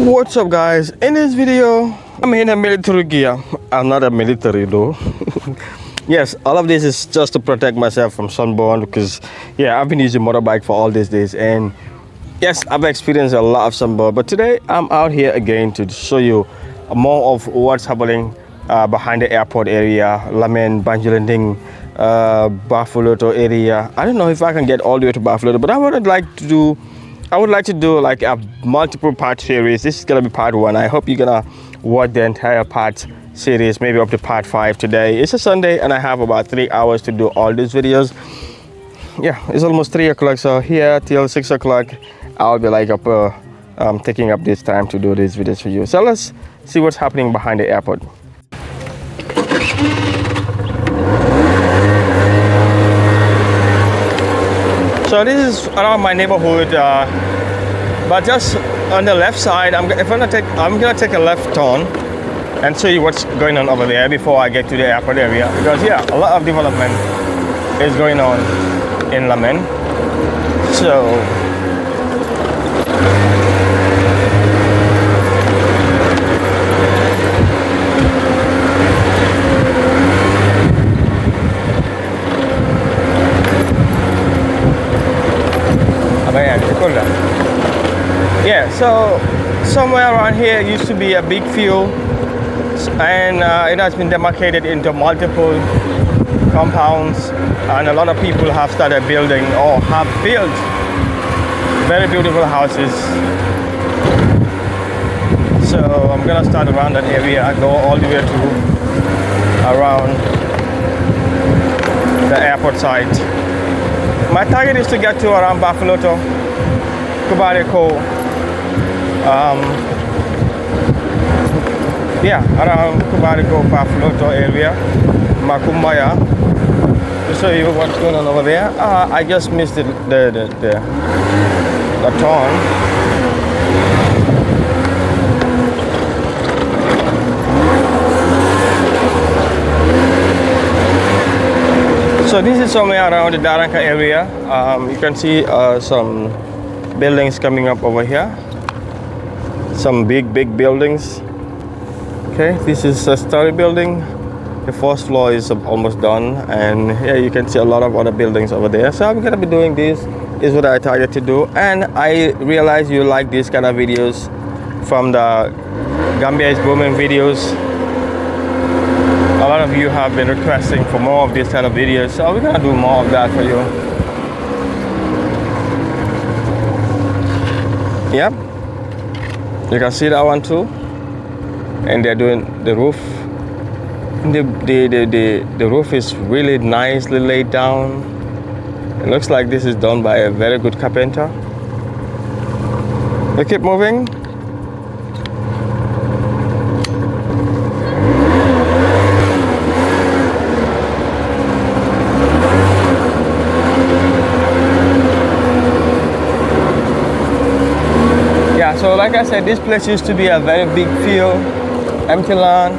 What's up, guys? In this video I'm in a military gear. I'm not a military though. Yes, all of this is just to protect myself from sunburn because yeah, I've been using motorbike for all these days, and yes, I've experienced a lot of sunburn, but today I'm out here again to show you more of what's happening behind the airport area, Lamen, Banjulinding, Bafoloto area. I don't know if I can get all the way to Bafoloto, but I would like to do like a multiple part series. This is gonna be part 1. I hope you're gonna watch the entire part series, maybe up to part 5 today. It's a Sunday and I have about 3 hours to do all these videos. Yeah, it's almost 3 o'clock, so here till 6 o'clock I'll be like up taking up this time to do these videos for you. So let's see what's happening behind the airport. So this is around my neighborhood, but just on the left side, I'm gonna take a left turn and show you what's going on over there before I get to the airport area, because yeah, a lot of development is going on in Lamen. So yeah, so somewhere around here used to be a big field, and it has been demarcated into multiple compounds, and a lot of people have started building or have built very beautiful houses. So I'm gonna start around that area and go all the way to around the airport site. My target is to get to around Bafoloto, Kubareko, around Kubareko, Bafoloto area, Makumbaya, to show you what's going on over there. I just missed the turn. So this is somewhere around the Daranka area. You can see some buildings coming up over here. Some big buildings. Okay, this is a story building. The first floor is almost done, and yeah, you can see a lot of other buildings over there. So I'm gonna be doing this. Is what I target to do, and I realize you like these kind of videos from the Gambia is booming videos. A lot of you have been requesting for more of these kind of videos, so we're gonna do more of that for you. Yep, you can see that one too, and they're doing the roof. The roof is really nicely laid down. It looks like this is done by a very good carpenter. We keep moving. So like I said, this place used to be a very big field, empty land,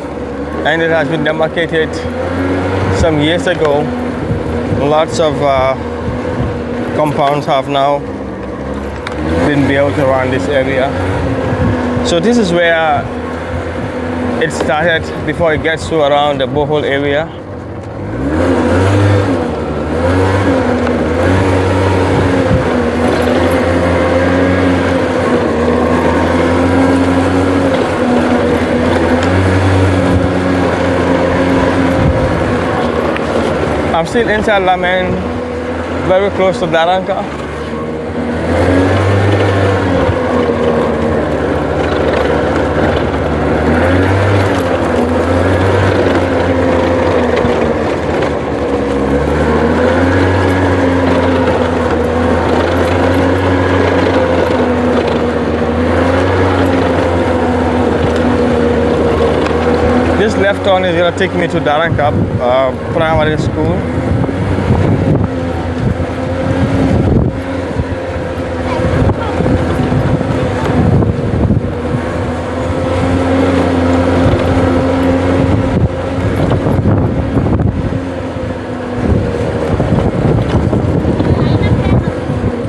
and it has been demarcated some years ago. Lots of compounds have now been built around this area. So this is where it started before it gets to around the borehole area. I'm still inside Lamen, very close to Daranka. This left turn is gonna take me to Daranka Primary School.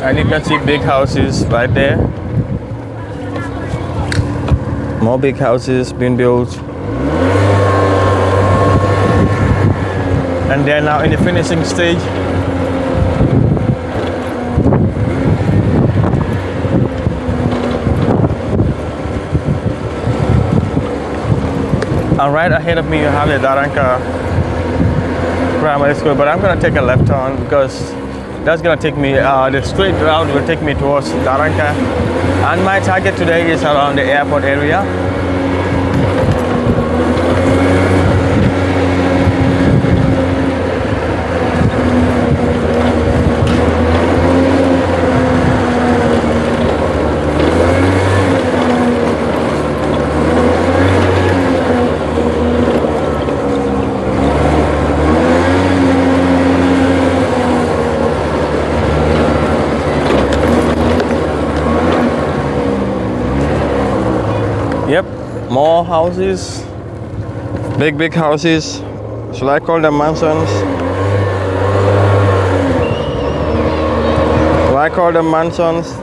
And you can see big houses right there. More big houses being built. And they're now in the finishing stage. And right ahead of me you have the Daranka Primary School, but I'm gonna take a left turn because that's gonna take me, the straight route will take me towards Daranka. And my target today is around the airport area. Yep, more houses, big houses. Should I call them mansions? Should I call them mansions?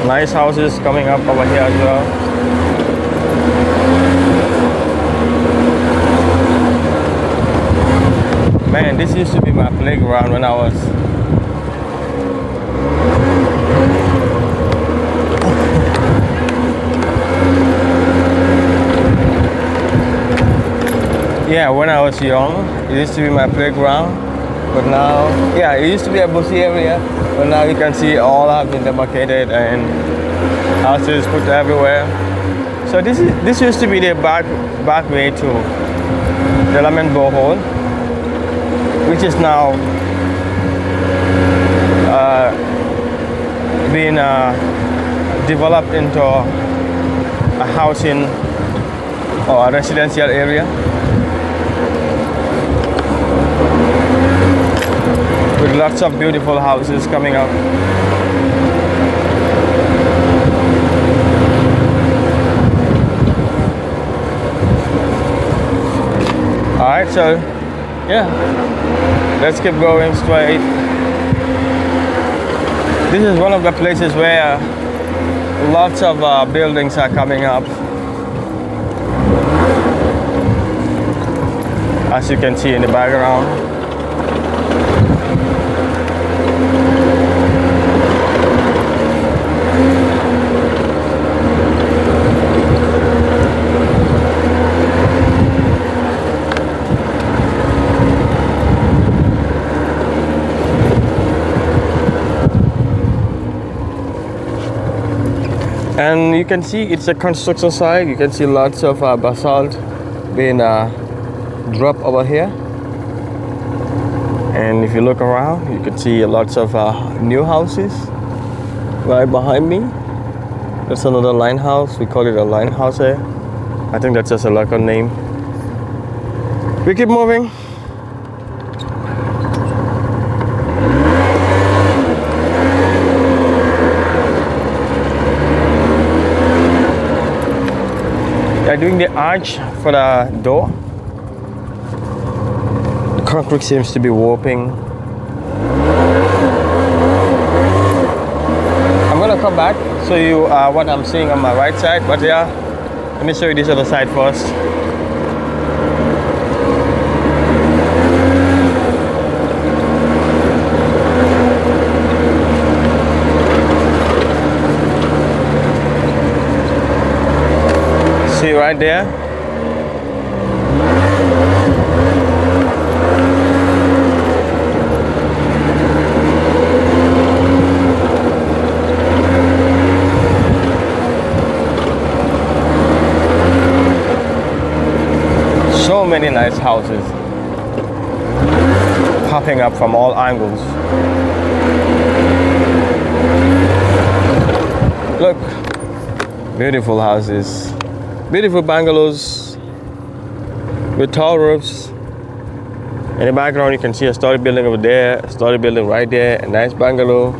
Nice houses coming up over here as well. Man, this used to be my playground when I was yeah, when I was young, it used to be my playground. But now, yeah, it used to be a bushy area, but now you can see all have been demarcated and houses put everywhere. So this used to be the back way to the Lemon Borehole, which is now being developed into a housing or a residential area. With lots of beautiful houses coming up. Alright, so yeah, let's keep going straight. This is one of the places where lots of buildings are coming up. As you can see in the background. And you can see it's a construction site. You can see lots of basalt being dropped over here. And if you look around, you can see lots of new houses right behind me. That's another line house. We call it a line house here. I think that's just a local name. We keep moving. They're doing the arch for the door. The concrete seems to be warping. I'm gonna come back, show you what I'm seeing on my right side, but yeah, let me show you this other side first. See right there? So many nice houses popping up from all angles. Look, beautiful houses. Beautiful bungalows with tall roofs. In the background, you can see a story building over there, a story building right there, a nice bungalow.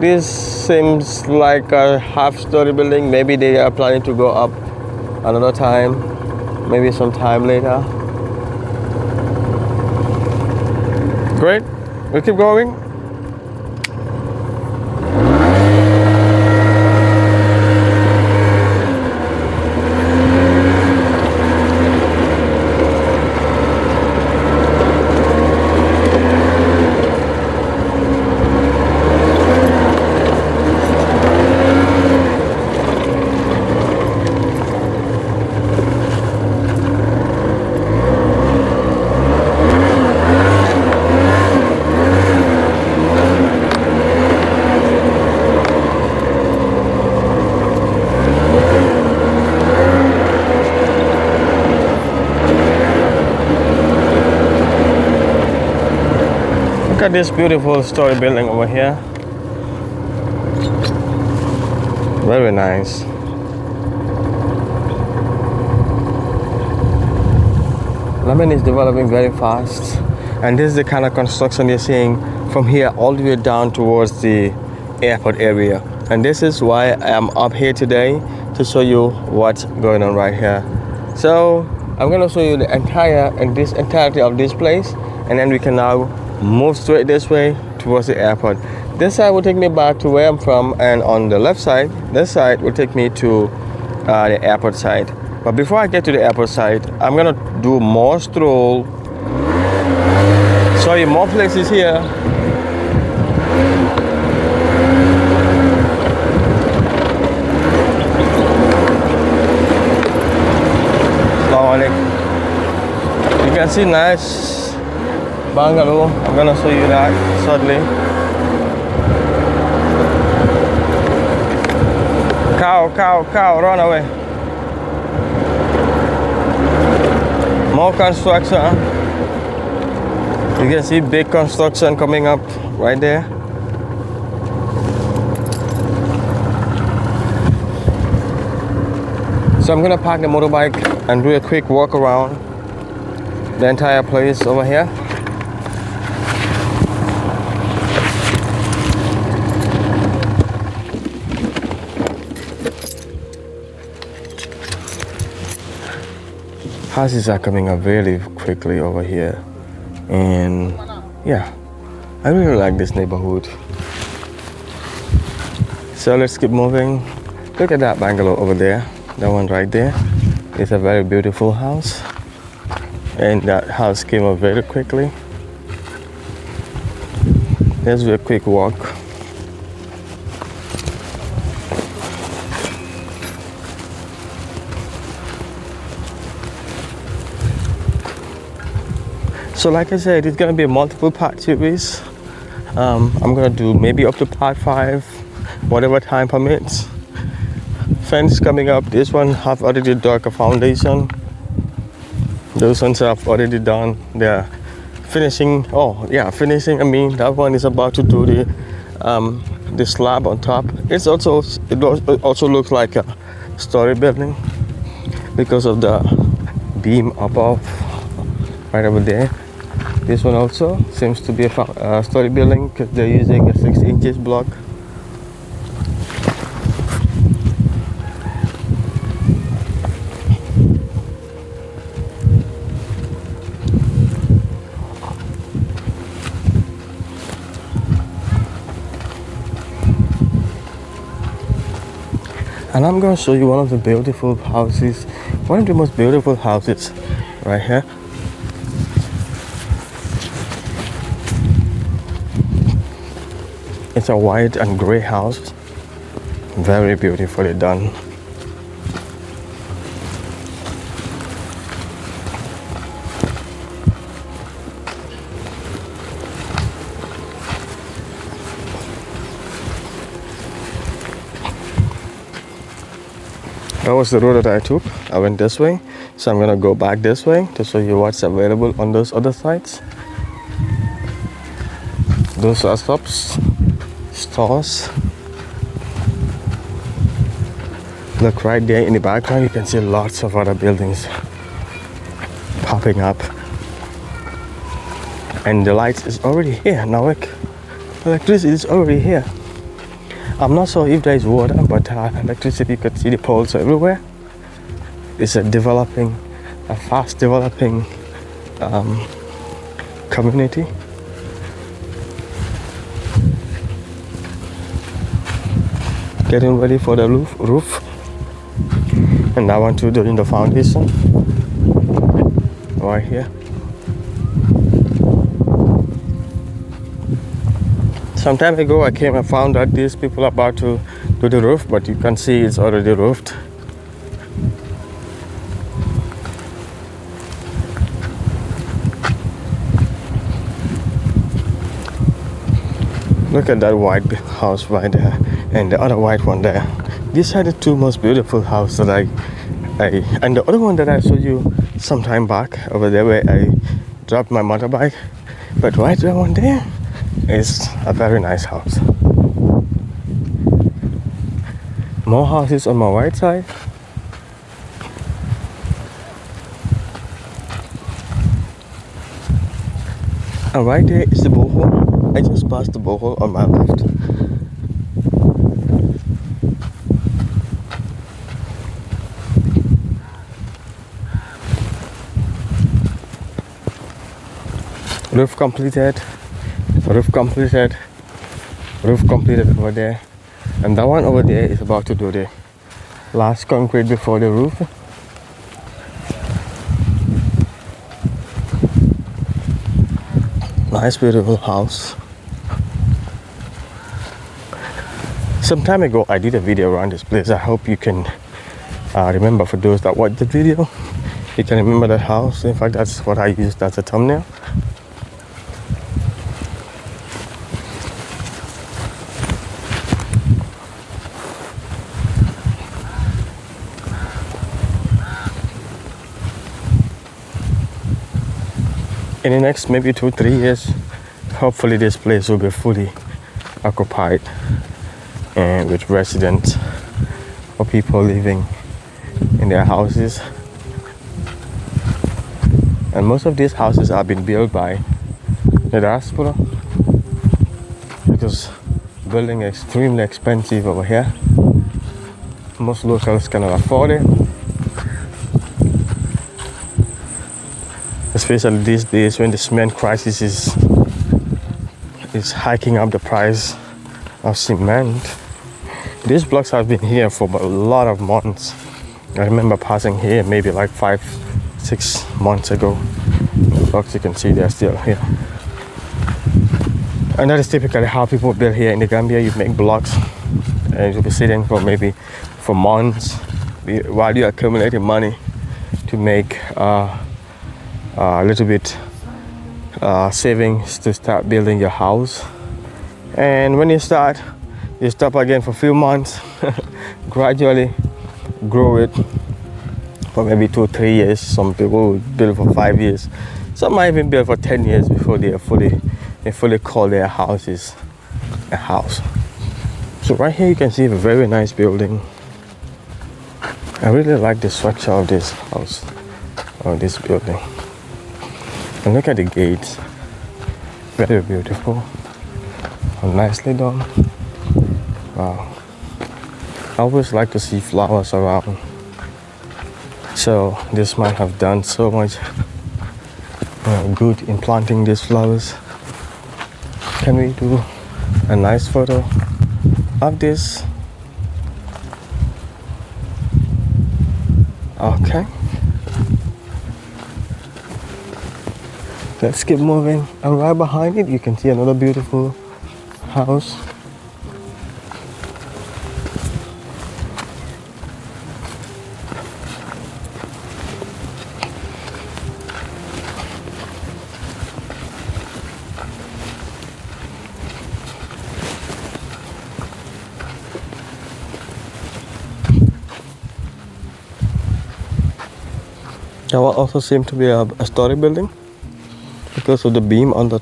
This seems like a half-story building. Maybe they are planning to go up another time, maybe some time later. Great, we'll keep going. Look at this beautiful story building over here. Very nice. Lemon is developing very fast, and this is the kind of construction you're seeing from here all the way down towards the airport area. And this is why I'm up here today, to show you what's going on right here. So I'm gonna show you the entirety of this place, and then we can now move straight this way towards the airport. This side will take me back to where I'm from, and on the left side, this side will take me to the airport side. But before I get to the airport side, I'm gonna do more stroll, show you more places here. You can see nice bungalow. I'm gonna show you that shortly. Cow, run away. More construction. You can see big construction coming up right there. So I'm gonna park the motorbike and do a quick walk around the entire place over here. Houses are coming up really quickly over here, and yeah, I really like this neighborhood. So let's keep moving. Look at that bungalow over there. That one right there. It's a very beautiful house, and that house came up very quickly. Let's do a quick walk. So like I said, it's gonna be a multiple part series. I'm gonna do maybe up to part 5, whatever time permits. Fence coming up. This one have already dug a foundation. Those ones have already done. They're finishing. Oh yeah, finishing. I mean, that one is about to do the slab on top. It also looks like a story building because of the beam above right over there. This one also seems to be a story building because they're using a 6 inches block. And I'm going to show you one of the beautiful houses, one of the most beautiful houses right here. It's a white and gray house, very beautifully done. That was the road that I took. I went this way, so I'm gonna go back this way to show you what's available on those other sides. Those are shops, stores. Look right there in the background, you can see lots of other buildings popping up. And the lights is already here. Now look, electricity is already here. I'm not sure if there is water, but electricity, you could see the poles everywhere. It's a fast developing community. Getting ready for the roof. And I want to do in the foundation right here. Some time ago I came and found that these people are about to do the roof, but you can see it's already roofed. Look at that white house right there and the other white one there. These are the two most beautiful houses that and the other one that I showed you some time back over there where I dropped my motorbike. But right there one there is a very nice house. More houses on my right side. And right there is the borehole. I just passed the borehole on my left. Roof completed, roof completed, roof completed over there. And that one over there is about to do the last concrete before the roof. Nice beautiful house. Some time ago I did a video around this place. I hope you can remember, for those that watch the video, you can remember that house. In fact, that's what I used as a thumbnail. In the next maybe 2-3 years, hopefully this place will be fully occupied and with residents or people living in their houses. And most of these houses have been built by the Diaspora, because building is extremely expensive over here. Most locals cannot afford it. Especially these days when the cement crisis is hiking up the price of cement. These blocks have been here for a lot of months. I remember passing here maybe like 5-6 months ago. The blocks, you can see, they're still here. And that is typically how people build here in the Gambia. You make blocks and you'll be sitting for maybe for months while you're accumulating money to make a little bit savings to start building your house. And when you start, you stop again for a few months, gradually grow it for maybe 2-3 years. Some people will build for 5 years. Some might even build for 10 years before they fully call their houses a house. So right here you can see a very nice building. I really like the structure of this house, of this building. And look at the gates, very beautiful and nicely done. Wow, I always like to see flowers around, so this man have done so much good in planting these flowers. Can we do a nice photo of this? Okay. Let's keep moving, and right behind it you can see another beautiful house. That one also seems to be a story building, because of the beam on the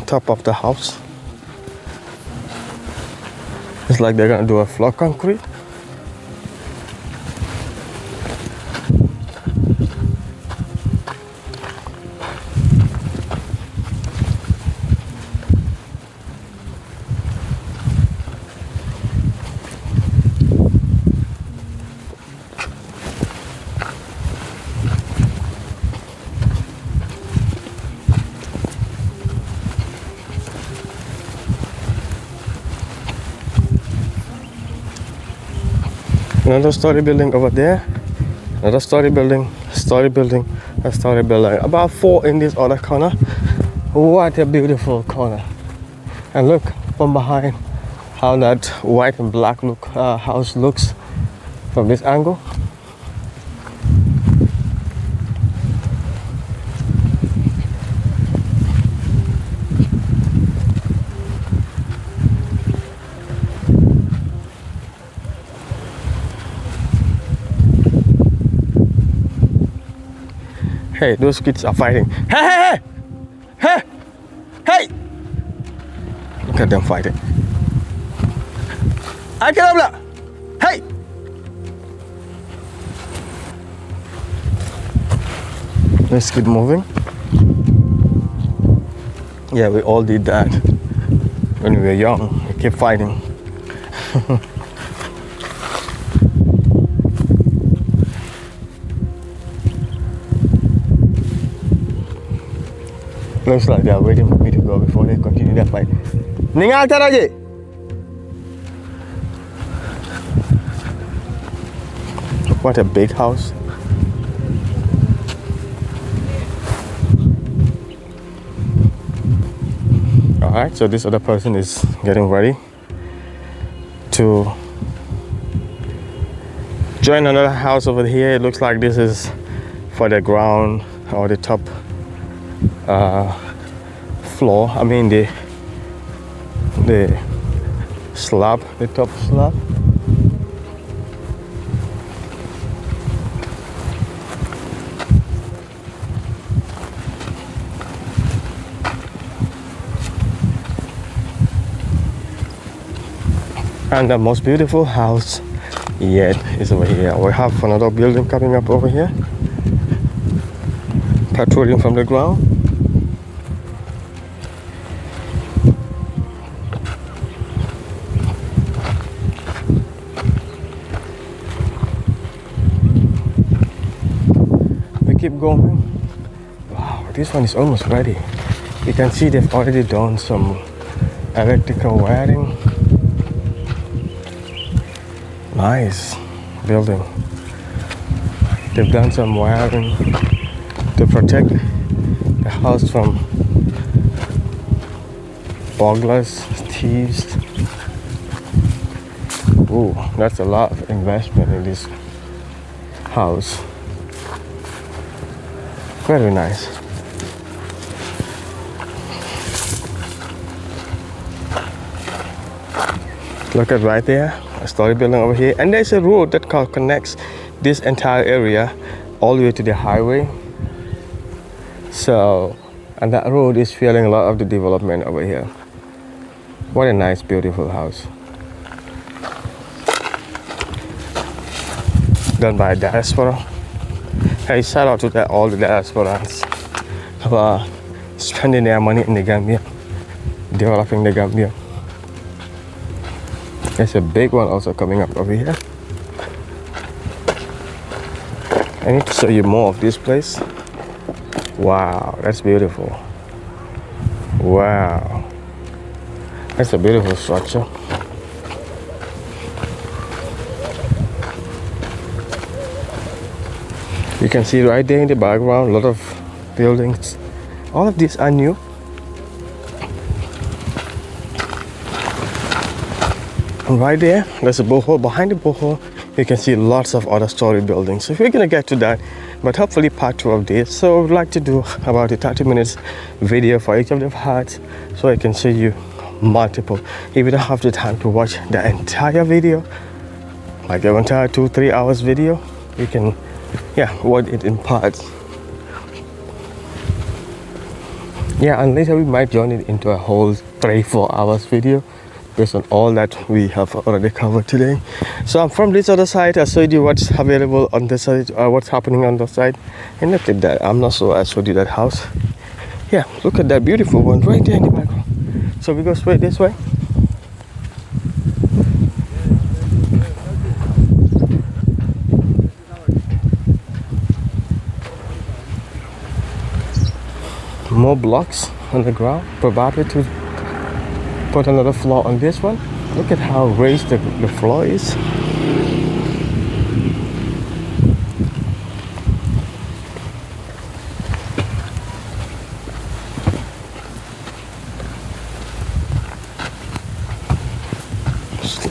top of the house. It's like they're gonna do a floor concrete. Another story building over there, another story building, a story building. About 4 in this other corner. What a beautiful corner. And look from behind how that white and black house looks from this angle. Hey, those kids are fighting. Hey, hey, hey, hey, hey! Look at them fighting. Hey! Let's keep moving. Yeah, we all did that when we were young. We kept fighting. Looks like they are waiting for me to go before they continue their fight. Ningal taraje. What a big house. Alright, so this other person is getting ready to join another house over here. It looks like this is for the ground or the top floor. I mean the slab, the top slab. And the most beautiful house yet is over here. We have another building coming up over here, patrolling from the ground. Keep going. Wow, this one is almost ready. You can see they've already done some electrical wiring. Nice building. They've done some wiring to protect the house from burglars, thieves. Ooh, that's a lot of investment in this house. Very nice. Look at right there, a story building over here, and there's a road that connects this entire area all the way to the highway. So, and that road is feeling a lot of the development over here. What a nice, beautiful house. Done by Diaspora. Hey, shout out to all the diasporans who are spending their money in the Gambia, developing the Gambia. There's a big one also coming up over here. I need to show you more of this place. Wow, that's beautiful. Wow, that's a beautiful structure. You can see right there in the background a lot of buildings. All of these are new. And right there, there's a borehole. Behind the borehole, you can see lots of other story buildings. So we're gonna get to that, but hopefully part 2 of this. So I would like to do about a 30 minutes video for each of the parts so I can show you multiple. If you don't have the time to watch the entire video, like the entire 2-3 hours video, you can watch it in parts. Yeah, and later we might join it into a whole 3-4 hours video based on all that we have already covered today. So I'm from this other side. I showed you what's available on this side, what's happening on the side, and look at that. I'm not sure I showed you that house. Yeah, look at that beautiful one right there in the background. So we go straight this way. More blocks on the ground, probably to put another floor on this one. Look at how raised the floor is.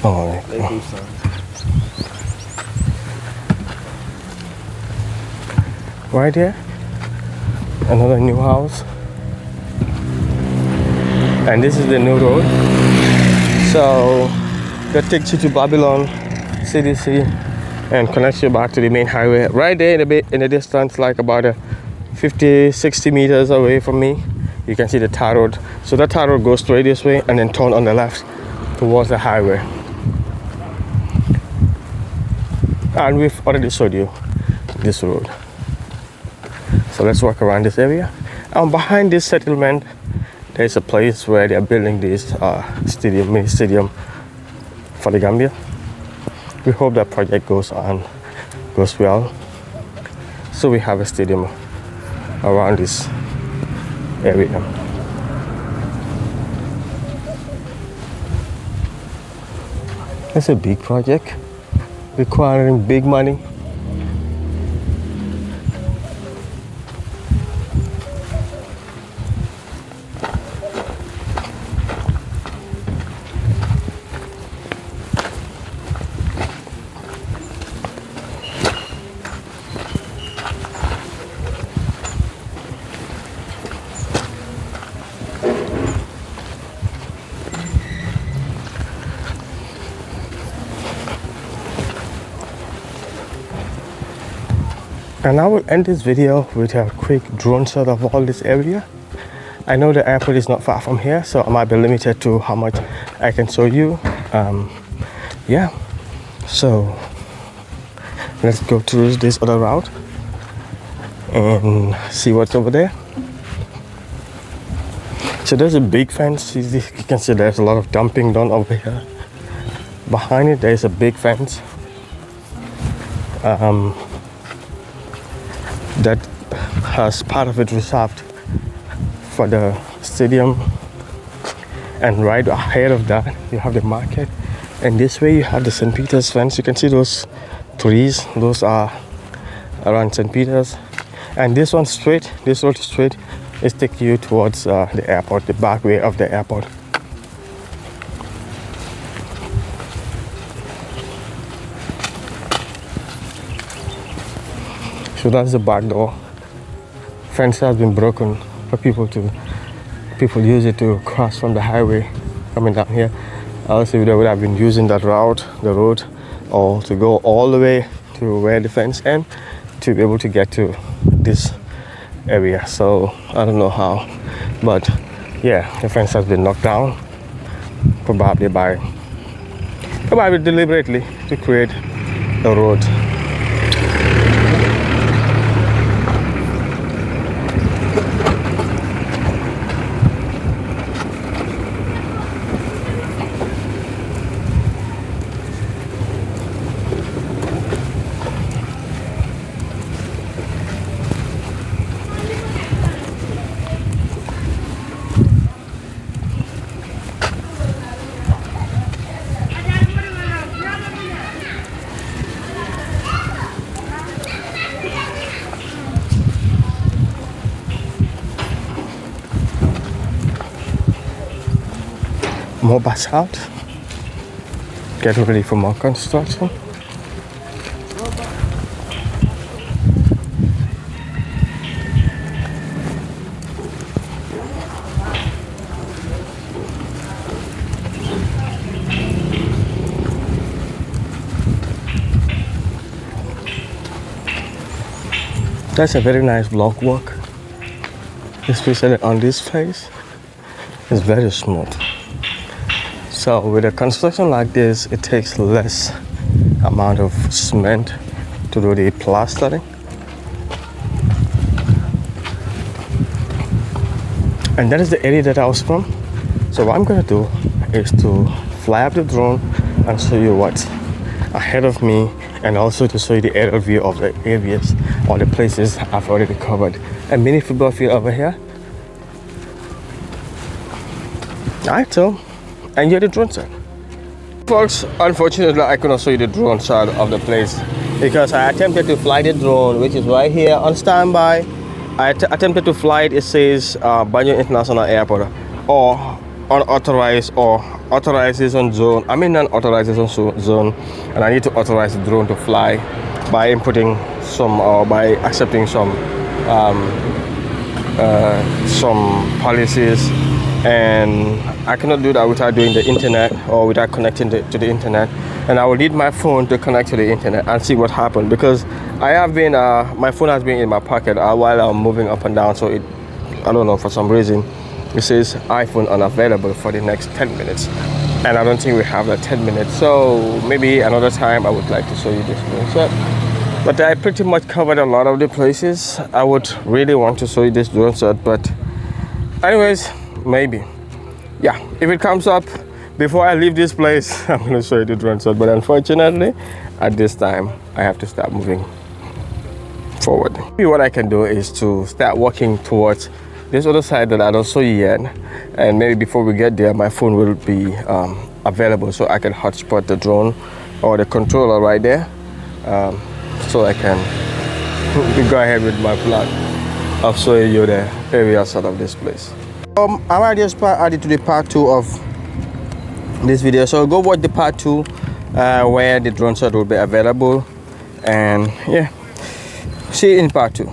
Oh, right there, another new house, and this is the new road. So that takes you to Babylon CDC and connects you back to the main highway. Right there in the distance, like about 50-60 meters away from me, you can see the tar road. So that tar road goes straight this way and then turn on the left towards the highway. And we've already showed you this road. So let's walk around this area. And behind this settlement, there's a place where they're building this mini stadium for the Gambia. We hope that project goes well. So we have a stadium around this area. It's a big project requiring big money. And I will end this video with a quick drone shot of all this area. I know the airport is not far from here, so I might be limited to how much I can show you. Yeah, so let's go through this other route and see what's over there. So there's a big fence. You can see there's a lot of dumping done over here. Behind it, there's a big fence. That has part of it reserved for the stadium, and right ahead of that you have the market, and this way you have the St. Peter's fence. You can see those trees, those are around St. Peter's, and this road straight is taking you towards the airport, the back way of the airport. So that's the back door. Fence has been broken for people use it to cross from the highway coming down here. Else they would have been using that road, or to go all the way to where the fence ends to be able to get to this area. So I don't know how, but yeah, the fence has been knocked down, probably deliberately to create a road. More basalt, get ready for more construction. That's a very nice block work, especially on this face. It's very smooth. So with a construction like this, it takes less amount of cement to do the plastering. And that is the area that I was from. So what I'm gonna do is to fly up the drone and show you what's ahead of me, and also to show you the aerial view of the areas or the places I've already covered. A mini football field over here. Alright, so enjoy the drone shot. Folks, unfortunately I couldn't show you the drone shot of the place because I attempted to fly the drone, which is right here on standby. I attempted to fly it. It says Banjul International Airport or unauthorized or authorization zone. I'm in an authorization zone, and I need to authorize the drone to fly by inputting some or by accepting some policies, and I cannot do that without doing the internet or without connecting to the internet. And I will need my phone to connect to the internet and see what happened, because I have been my phone has been in my pocket while I'm moving up and down, so I don't know, for some reason it says iPhone unavailable for the next 10 minutes, and I don't think we have that 10 minutes. So maybe another time I would like to show you this drone shot. But I pretty much covered a lot of the places I would really want to show you this drone shot. But anyways, maybe, yeah, if it comes up before I leave this place, I'm going to show you the drone shot. But unfortunately, at this time, I have to start moving forward. Maybe what I can do is to start walking towards this other side that I don't show you yet, and maybe before we get there, my phone will be available, so I can hotspot the drone or the controller right there, so I can go ahead with my plan of showing you the area side of this place. I just added to the part 2 of this video, so go watch the part 2 where the drone shot will be available, and yeah, see you in part 2.